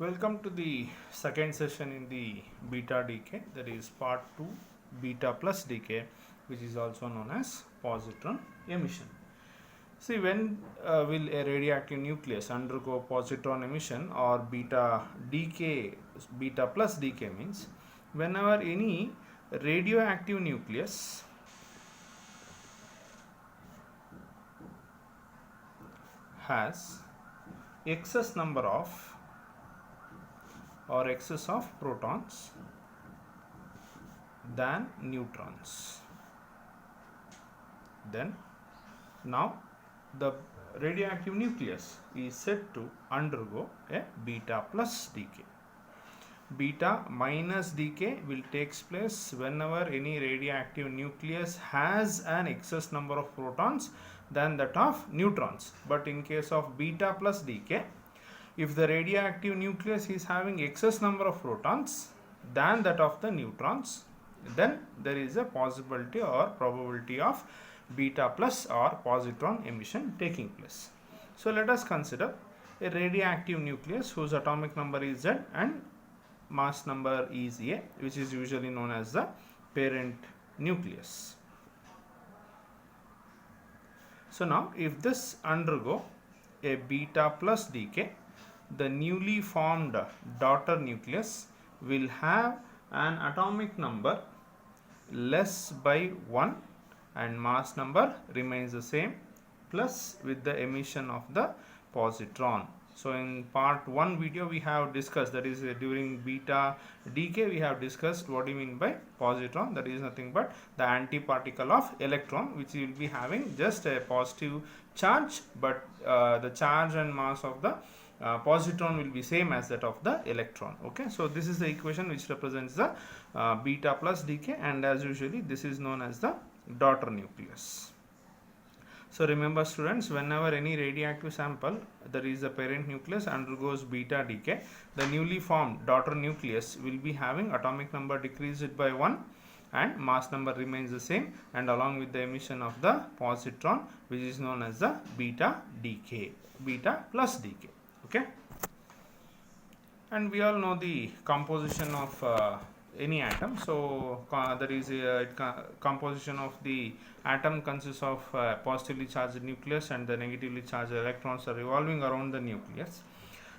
Welcome to the second session in the beta decay, that is part 2 beta plus decay, which is also known as positron emission. See, when will a radioactive nucleus undergo positron emission or beta decay? Beta plus decay means whenever any radioactive nucleus has excess number of or excess of protons than neutrons. Then now the radioactive nucleus is said to undergo a beta plus decay. Beta minus decay will take place whenever any radioactive nucleus has an excess number of protons than that of neutrons. But in case of beta plus decay, if the radioactive nucleus is having excess number of protons than that of the neutrons, then there is a possibility or probability of beta plus or positron emission taking place. So let us consider a radioactive nucleus whose atomic number is Z and mass number is A, which is usually known as the parent nucleus. So now if this undergo a beta plus decay, the newly formed daughter nucleus will have an atomic number less by 1 and mass number remains the same, plus with the emission of the positron. So in part 1 video we have discussed, that is during beta decay we have discussed what do you mean by positron. That is nothing but the antiparticle of electron, which will be having just a positive charge, but the charge and mass of the positron will be same as that of the electron. Okay, so this is the equation which represents the beta plus decay, and as usually this is known as the daughter nucleus. So remember students, whenever any radioactive sample, that is the parent nucleus, undergoes beta decay, the newly formed daughter nucleus will be having atomic number decreased by 1 and mass number remains the same, and along with the emission of the positron, which is known as the beta decay, beta plus decay. Okay, and we all know the composition of any atom. So there is a composition of the atom consists of positively charged nucleus and the negatively charged electrons are revolving around the nucleus.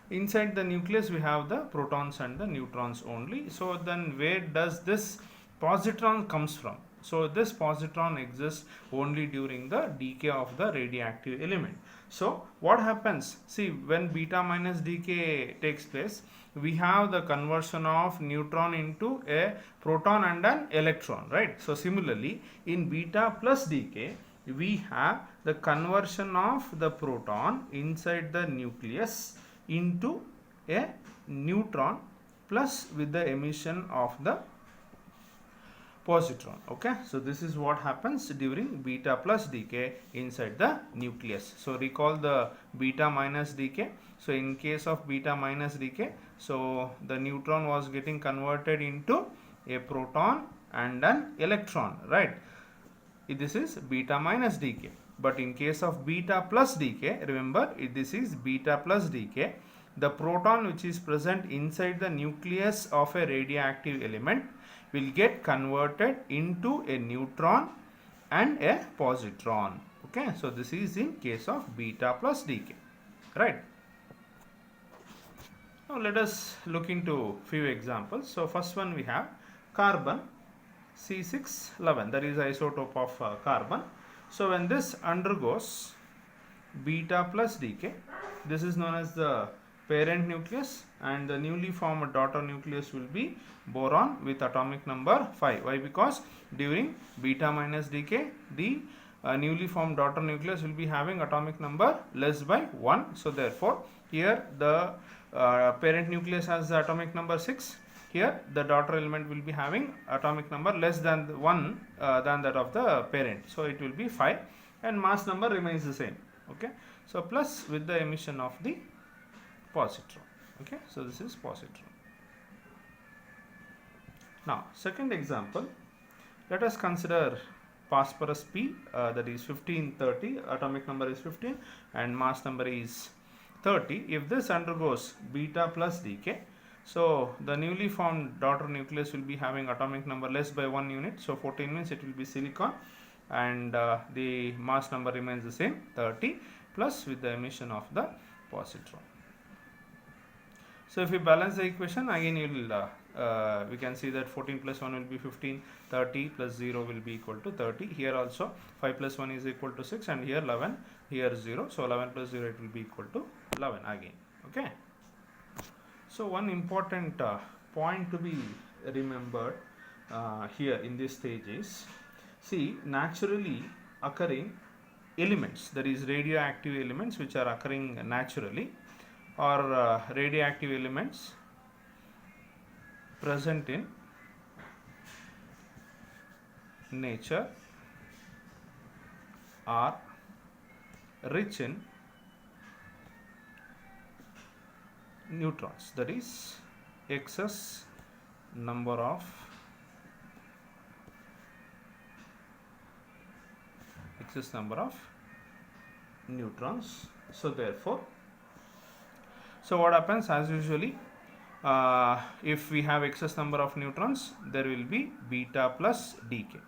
Inside the nucleus we have the protons and the neutrons only. So then where does this positron comes from? So this positron exists only during the decay of the radioactive element. So what happens? See, when beta minus decay takes place, we have the conversion of neutron into a proton and an electron, right? So similarly, in beta plus decay, we have the conversion of the proton inside the nucleus into a neutron, plus with the emission of the positron. Okay, so this is what happens during beta plus decay inside the nucleus. So recall the beta minus decay. So in case of beta minus decay, so the neutron was getting converted into a proton and an electron, right? This is beta minus decay. But in case of beta plus decay, remember this is beta plus decay, the proton which is present inside the nucleus of a radioactive element will get converted into a neutron and a positron. Okay, so this is in case of beta plus decay, right? Now let us look into few examples. So first one we have carbon C611, that is isotope of carbon. So when this undergoes beta plus decay, this is known as the parent nucleus, and the newly formed daughter nucleus will be boron with atomic number 5. Why? Because during beta minus decay, the newly formed daughter nucleus will be having atomic number less by 1. So therefore here the parent nucleus has the atomic number 6. Here the daughter element will be having atomic number less than 1 than that of the parent. So it will be 5 and mass number remains the same. Okay, so plus with the emission of the positron. Okay, so this is positron. Now second example, let us consider phosphorus P, that is 1530, atomic number is 15 and mass number is 30. If this undergoes beta plus decay, so the newly formed daughter nucleus will be having atomic number less by 1 unit. So 14 means it will be silicon, and the mass number remains the same, 30, plus with the emission of the positron. So if we balance the equation, again you will we can see that 14 plus 1 will be 15, 30 plus 0 will be equal to 30. Here also 5 plus 1 is equal to 6, and here 11, here 0. So 11 plus 0, it will be equal to 11 again. Okay. So one important point to be remembered here in this stage is, see, naturally occurring elements, that is radioactive elements which are occurring naturally, or radioactive elements present in nature are rich in neutrons, that is excess number of neutrons. So therefore, so what happens, as usually, if we have excess number of neutrons, there will be beta plus decay.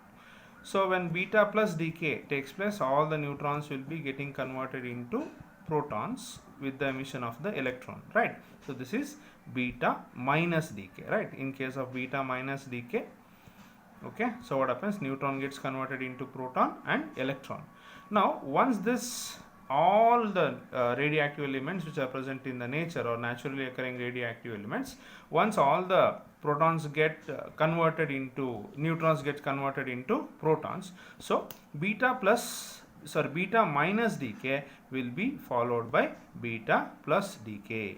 So when beta plus decay takes place, all the neutrons will be getting converted into protons with the emission of the electron, right? So this is beta minus decay, right? In case of beta minus decay, okay, so what happens, neutron gets converted into proton and electron. Now once this, all the radioactive elements which are present in the nature or naturally occurring radioactive elements, once all the protons get converted into, neutrons get converted into protons, so beta minus decay will be followed by beta plus decay.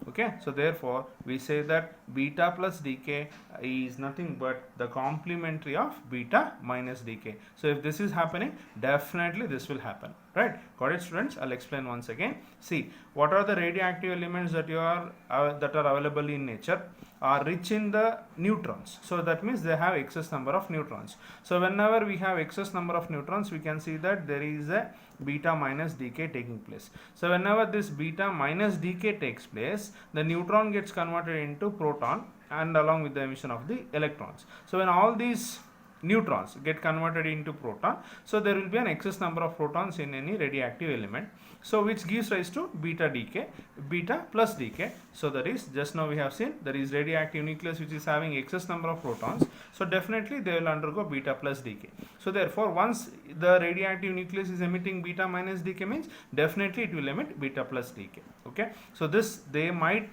Okay, so therefore we say that beta plus decay is nothing but the complementary of beta minus decay. So if this is happening, definitely this will happen, right? Got it, students? I'll explain once again. See, what are the radioactive elements that that are available in nature are rich in the neutrons. So that means they have excess number of neutrons. So whenever we have excess number of neutrons, we can see that there is a beta minus decay taking place. So whenever this beta minus decay takes place, the neutron gets converted into proton and along with the emission of the electrons. So when all these neutrons get converted into proton, so there will be an excess number of protons in any radioactive element, so which gives rise to beta decay, beta plus decay. So that is, just now we have seen, there is radioactive nucleus which is having excess number of protons, so definitely they will undergo beta plus decay. So therefore once the radioactive nucleus is emitting beta minus decay, means definitely it will emit beta plus decay. Okay, so this, they might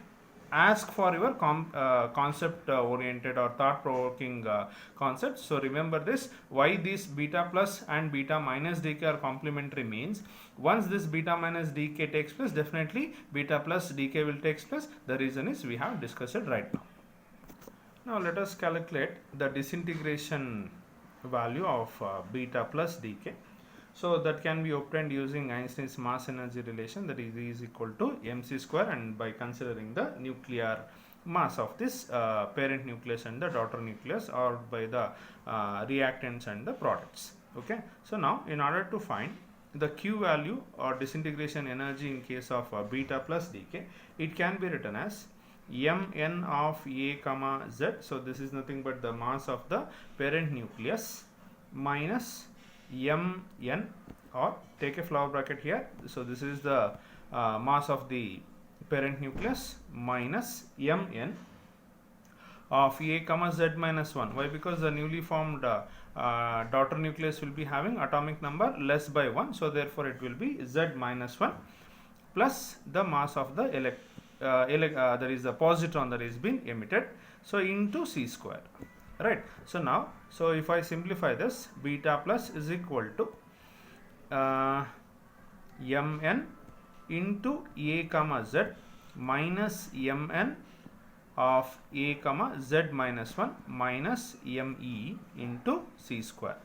ask for your concept oriented or thought provoking concepts. So remember this, why these beta plus and beta minus decay are complementary means, once this beta minus decay takes place, definitely beta plus decay will take place. The reason is we have discussed it right now. Now let us calculate the disintegration value of beta plus decay. So that can be obtained using Einstein's mass energy relation, that is E is equal to mc square, and by considering the nuclear mass of this parent nucleus and the daughter nucleus, or by the reactants and the products. Okay, so now in order to find the Q value or disintegration energy in case of beta plus decay, it can be written as mn of A comma Z. So this is nothing but the mass of the parent nucleus minus mn, or take a flower bracket here. So this is the mass of the parent nucleus minus mn of A comma Z minus 1. Why? Because the newly formed daughter nucleus will be having atomic number less by 1. So therefore it will be Z minus 1 plus the mass of the there is a positron that is being emitted. So into C square. Right. So now, so if I simplify this, beta plus is equal to mn into A comma Z minus mn of A comma Z minus 1 minus me into C square.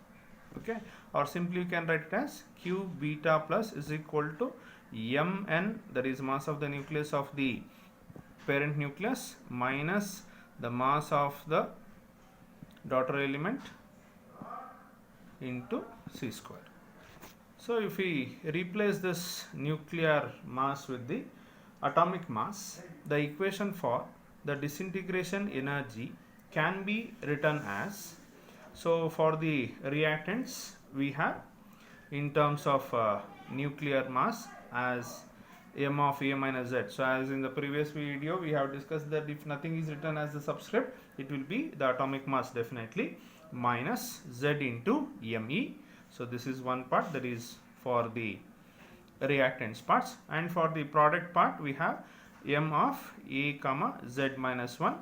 Okay, or simply you can write it as Q beta plus is equal to mn, that is mass of the nucleus of the parent nucleus, minus the mass of the daughter element into C square. So if we replace this nuclear mass with the atomic mass, the equation for the disintegration energy can be written as, so for the reactants we have in terms of nuclear mass as m of A minus Z. So as in the previous video we have discussed that if nothing is written as the subscript, it will be the atomic mass definitely minus Z into Me. So this is one part, that is for the reactants parts, and for the product part we have m of A comma Z minus 1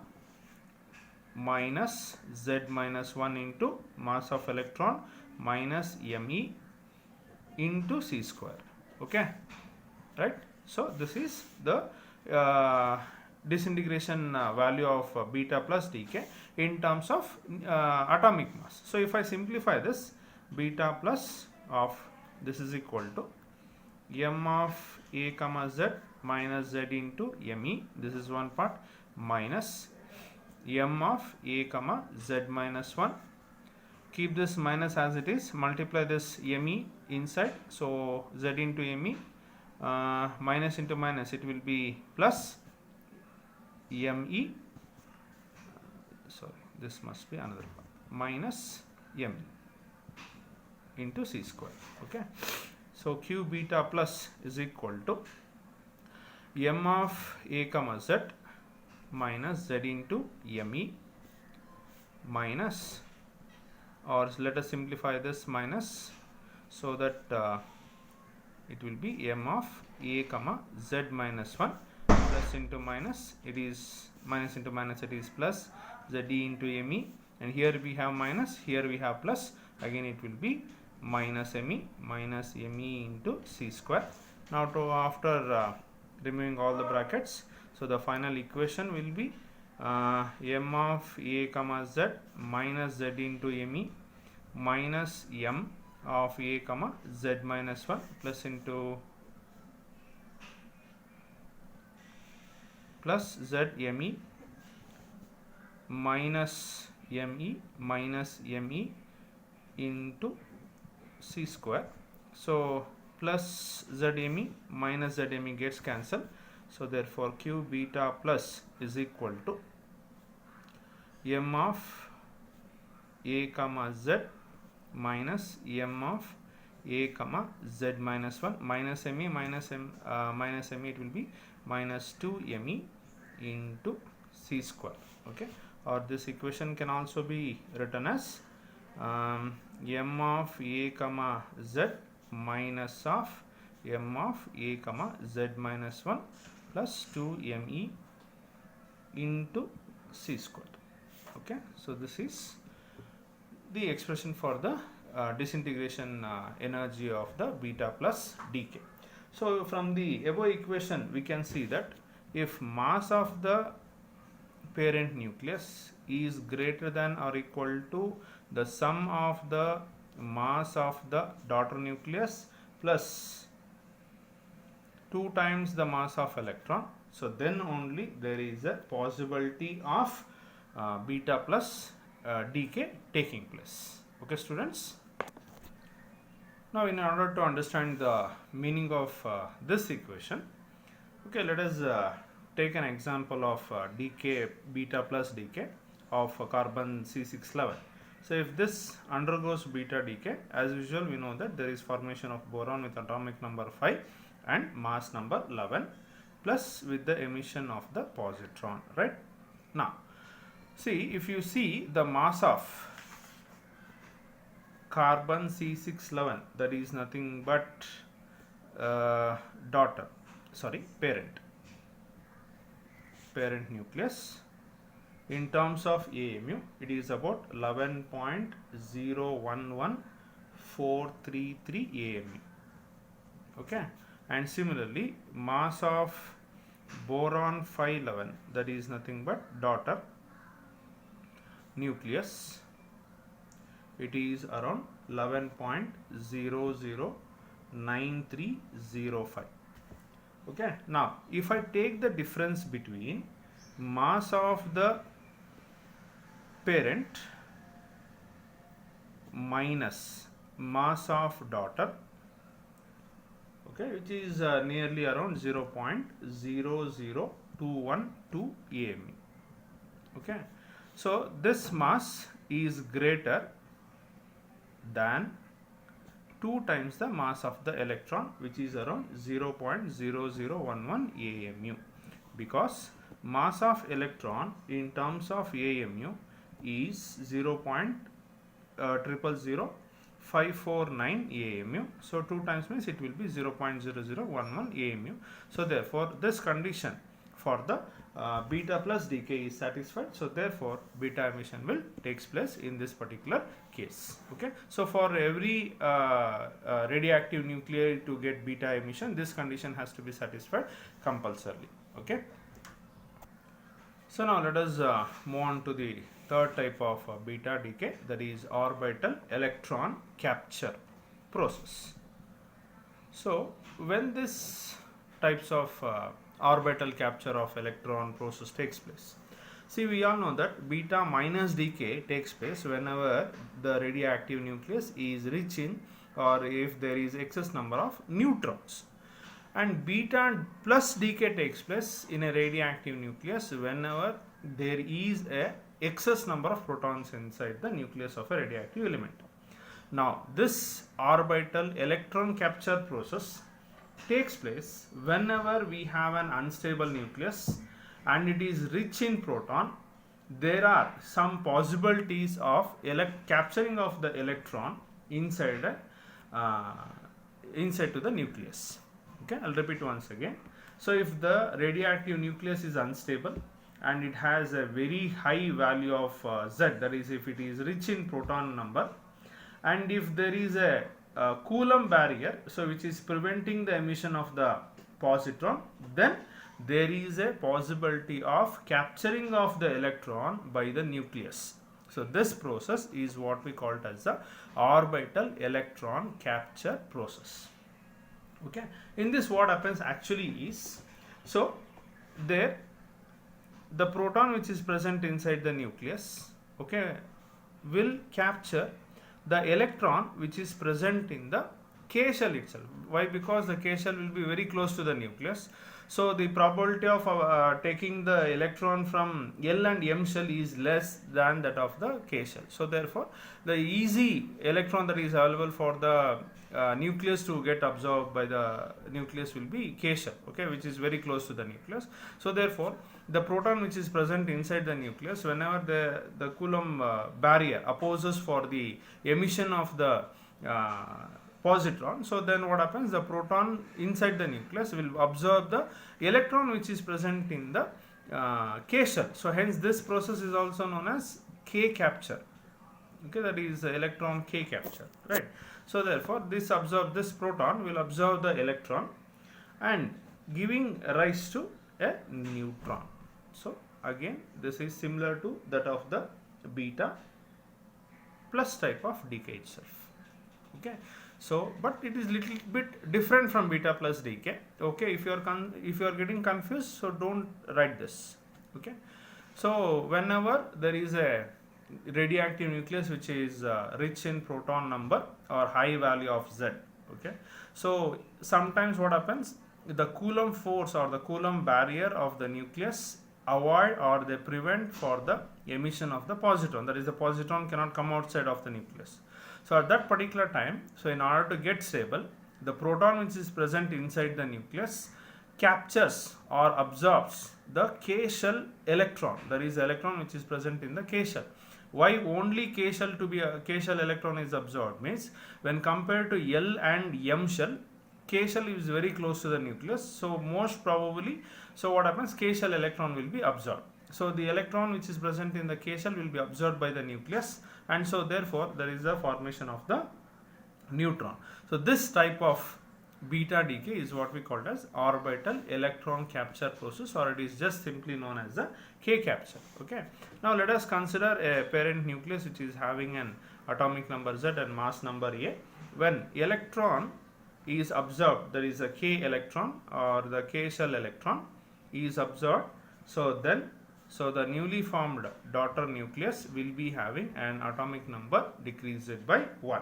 minus Z minus 1 into mass of electron minus Me into C square. Okay, right? So this is the disintegration value of beta plus decay in terms of atomic mass. So if I simplify this, beta plus of this is equal to m of A comma Z minus Z into Me, this is one part, minus m of A comma Z minus 1. Keep this minus as it is, multiply this Me inside, so Z into Me, minus into minus, it will be plus Me, sorry, this must be another part, minus Me into C square. Okay, so Q beta plus is equal to m of A comma Z minus Z into Me minus, or let us simplify this minus so that it will be m of A comma Z minus 1 plus into minus, it is minus into minus, it is plus Z into Me, and here we have minus, here we have plus, again it will be minus Me into C square. Now to after removing all the brackets, so the final equation will be m of A comma Z minus Z into Me minus m of A comma Z minus 1 plus into plus Z Me minus Me minus Me into C square. So plus Z Me minus Z Me gets cancelled. So therefore Q beta plus is equal to m of A comma Z minus m of A comma Z minus 1 minus Me minus Me, it will be minus 2 Me into C square. Okay, or this equation can also be written as m of A comma Z minus of m of A comma Z minus 1 plus 2 Me into C square. Okay, so this is the expression for the disintegration energy of the beta plus decay. So from the above equation we can see that if mass of the parent nucleus is greater than or equal to the sum of the mass of the daughter nucleus plus 2 times the mass of electron, so then only there is a possibility of beta plus decay taking place. Okay students, now in order to understand the meaning of this equation, okay, let us take an example of decay, beta plus decay of carbon C611. So if this undergoes beta decay, as usual we know that there is formation of boron with atomic number 5 and mass number 11 plus with the emission of the positron, right? Now see, if you see the mass of carbon C611, that is nothing but parent nucleus, in terms of AMU it is about 11.011433 AMU. Okay, and similarly mass of boron 511, that is nothing but daughter nucleus, it is around 11.009305. Okay, now if I take the difference between mass of the parent minus mass of daughter, okay, which is nearly around 0.00212 AMU. Okay, so this mass is greater than 2 times the mass of the electron, which is around 0.0011 AMU, because mass of electron in terms of AMU is 0.000549 AMU. So 2 times means it will be 0.0011 AMU. So therefore this condition for the beta plus decay is satisfied. So therefore beta emission will takes place in this particular case. Okay, so for every radioactive nuclei to get beta emission, this condition has to be satisfied compulsorily. Okay, so now let us move on to the third type of beta decay, that is orbital electron capture process. So when this types of orbital capture of electron process takes place, see, we all know that beta minus decay takes place whenever the radioactive nucleus is rich in, or if there is excess number of neutrons, and beta plus decay takes place in a radioactive nucleus whenever there is a excess number of protons inside the nucleus of a radioactive element. Now this orbital electron capture process takes place whenever we have an unstable nucleus and it is rich in proton. There are some possibilities of capturing of the electron inside to the nucleus. Okay, I'll repeat once again. So if the radioactive nucleus is unstable and it has a very high value of Z, that is if it is rich in proton number, and if there is a Coulomb barrier, so which is preventing the emission of the positron, then there is a possibility of capturing of the electron by the nucleus. So this process is what we call it as the orbital electron capture process. Okay, in this what happens actually is, so there the proton which is present inside the nucleus, okay, will capture the electron which is present in the K shell itself. Why? Because the K shell will be very close to the nucleus. So the probability of taking the electron from L and M shell is less than that of the K shell. So therefore the easy electron that is available for the nucleus to get absorbed by the nucleus will be K shell, okay, which is very close to the nucleus. So therefore the proton which is present inside the nucleus, whenever the Coulomb barrier opposes for the emission of the positron, so then what happens, the proton inside the nucleus will absorb the electron which is present in the K shell. So hence this process is also known as K capture. Okay, that is electron K capture, right? So therefore this proton will absorb the electron and giving rise to a neutron. So again this is similar to that of the beta plus type of decay itself. Okay, so but it is little bit different from beta plus decay. Okay, if you are getting confused, so don't write this. Okay, so whenever there is a radioactive nucleus which is rich in proton number or high value of Z, okay, so sometimes what happens, the Coulomb force or the Coulomb barrier of the nucleus avoid or they prevent for the emission of the positron, that is the positron cannot come outside of the nucleus. So at that particular time, so in order to get stable, the proton which is present inside the nucleus captures or absorbs the K shell electron, that is the electron which is present in the K shell. Why only K shell electron is absorbed means, when compared to L and M shell, K shell is very close to the nucleus, so most probably, so what happens, K shell electron will be absorbed. So the electron which is present in the K shell will be absorbed by the nucleus, and so therefore there is a formation of the neutron. So this type of beta decay is what we call as orbital electron capture process, or it is just simply known as the K capture. Okay, now let us consider a parent nucleus which is having an atomic number Z and mass number A. When electron is absorbed, there is a K electron or the K shell electron is absorbed, so then the newly formed daughter nucleus will be having an atomic number decreased by 1.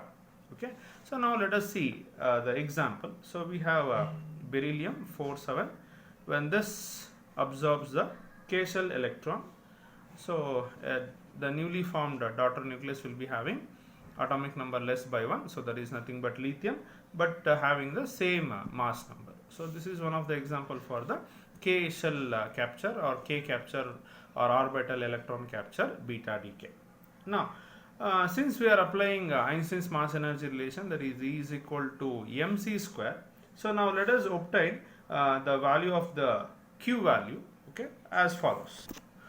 Okay, so now let us see the example. So we have beryllium 47. When this absorbs the K shell electron, so the newly formed daughter nucleus will be having atomic number less by 1, so that is nothing but lithium, but having the same mass number. So this is one of the example for the K shell capture or K capture or orbital electron capture beta decay. Now since we are applying Einstein's mass energy relation, that is E is equal to mc square. So now let us obtain the value of the Q value, okay, as follows.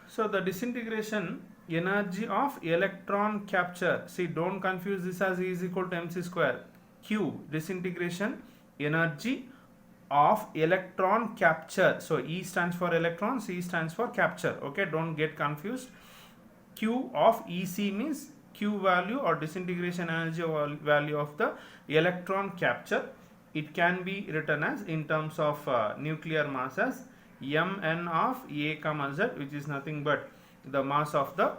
So the disintegration energy of electron capture, see, don't confuse this as E is equal to mc square. Q, disintegration energy of electron capture. So E stands for electron, C stands for capture, okay, don't get confused. Q of EC means Q value or disintegration energy value of the electron capture. It can be written as in terms of nuclear mass as Mn of A comma Z, which is nothing but the mass of the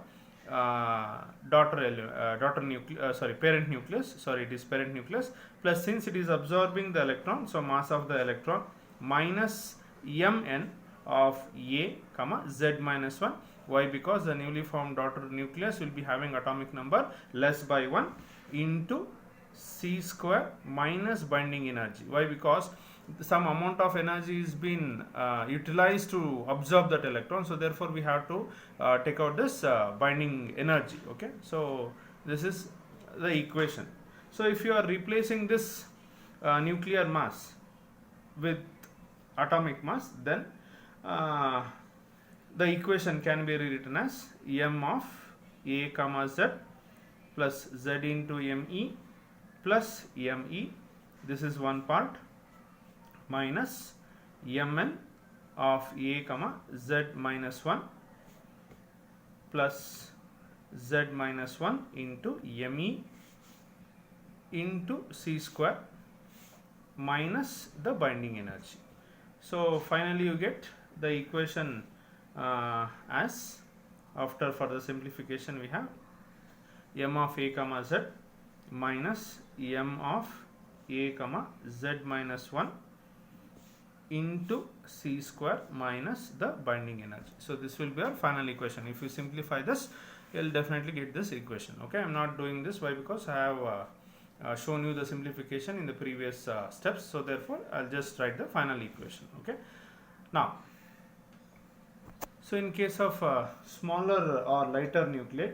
parent nucleus. Sorry, it is parent nucleus, plus since it is absorbing the electron, so mass of the electron minus Mn of A comma Z minus 1. Why? Because the newly formed daughter nucleus will be having atomic number less by 1 into C square minus binding energy. Why? Because some amount of energy is been utilized to absorb that electron, so therefore we have to take out this binding energy. Okay, so this is the equation. So if you are replacing this nuclear mass with atomic mass, then the equation can be rewritten as m of A comma Z plus Z into me plus me, this is one part, minus mn of A comma Z minus 1 plus Z minus 1 into me into C square minus the binding energy. So finally you get the equation as, after further simplification, we have m of A comma Z minus m of A comma Z minus 1 into C square minus the binding energy. So this will be our final equation. If you simplify this, you will definitely get this equation. Okay, I am not doing this. Why? Because I have shown you the simplification in the previous steps. So therefore I will just write the final equation. Okay, now so in case of smaller or lighter nuclei,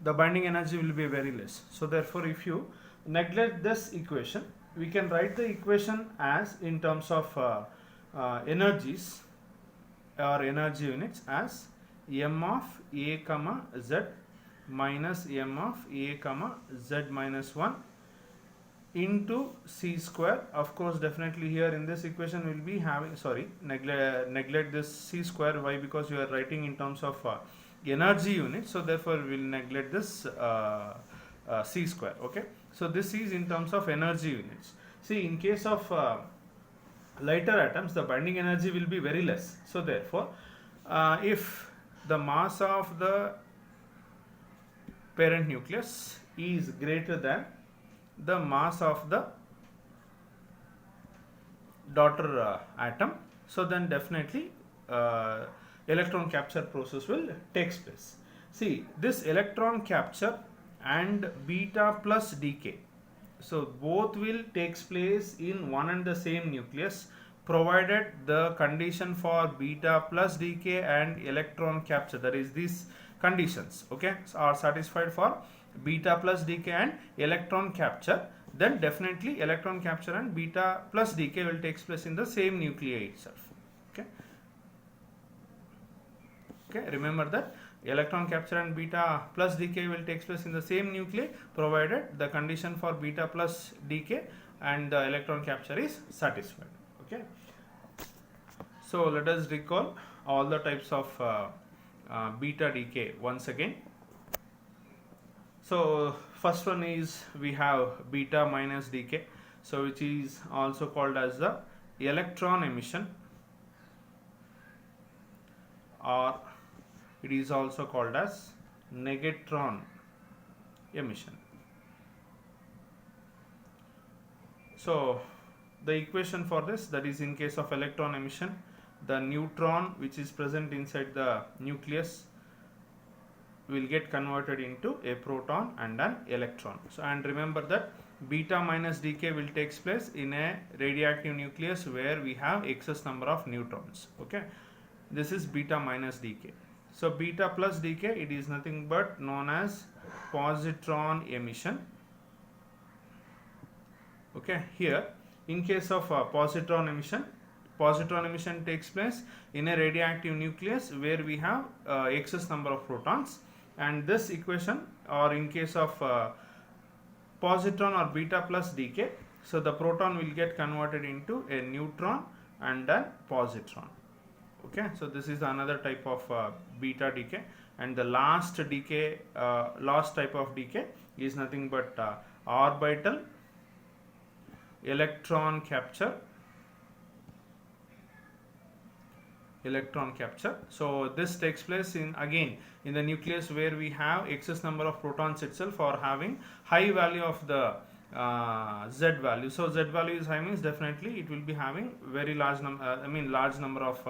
the binding energy will be very less. So therefore if you neglect this equation, we can write the equation as in terms of energies or energy units as m of A comma Z minus m of A comma Z minus 1 into C square. Of course, definitely here in this equation we will be having, sorry, neglect this C square. Why? Because you are writing in terms of energy unit, so therefore we will neglect this C square. Okay, so this is in terms of energy units. See, in case of lighter atoms, the binding energy will be very less. So therefore if the mass of the parent nucleus is greater than the mass of the daughter atom, so then definitely electron capture process will takes place. See, this electron capture and beta plus decay, so both will takes place in one and the same nucleus, provided the condition for beta plus decay and electron capture, that is these conditions, okay, are satisfied for beta plus decay and electron capture, then definitely electron capture and beta plus decay will takes place in the same nuclei itself. Okay, okay, remember that electron capture and beta plus decay will takes place in the same nuclei, provided the condition for beta plus decay and the electron capture is satisfied. Okay, so let us recall all the types of beta decay once again. So first one is we have beta minus decay, so which is also called as the electron emission, or it is also called as negatron emission. So the equation for this, that is in case of electron emission, the neutron which is present inside the nucleus will get converted into a proton and an electron. So, and remember that beta minus decay will takes place in a radioactive nucleus where we have excess number of neutrons. Okay, this is beta minus decay. So beta plus decay, it is nothing but known as positron emission. Okay, here in case of positron emission takes place in a radioactive nucleus where we have excess number of protons, and this equation, or in case of positron or beta plus decay, so the proton will get converted into a neutron and a positron. Okay, so this is another type of beta decay, and the last decay, last type of decay is nothing but orbital electron capture. So this takes place in, again, in the nucleus where we have excess number of protons itself, or having high value of the Z value. So Z value is high means definitely it will be having very large large number of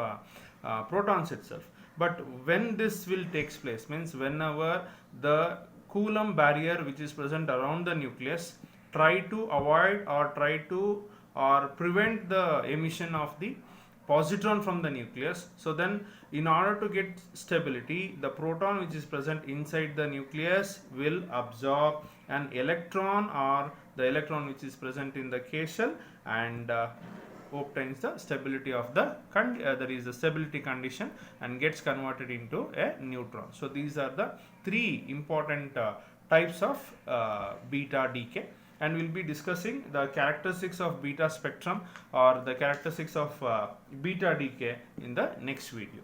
protons itself. But when this will takes place means whenever the Coulomb barrier which is present around the nucleus try to avoid or prevent the emission of the positron from the nucleus. So then in order to get stability, the proton which is present inside the nucleus will absorb an electron, or the electron which is present in the K shell, and obtains the stability of the there is a stability condition and gets converted into a neutron. So these are the three important types of beta decay, and we'll be discussing the characteristics of beta spectrum or the characteristics of beta decay in the next video.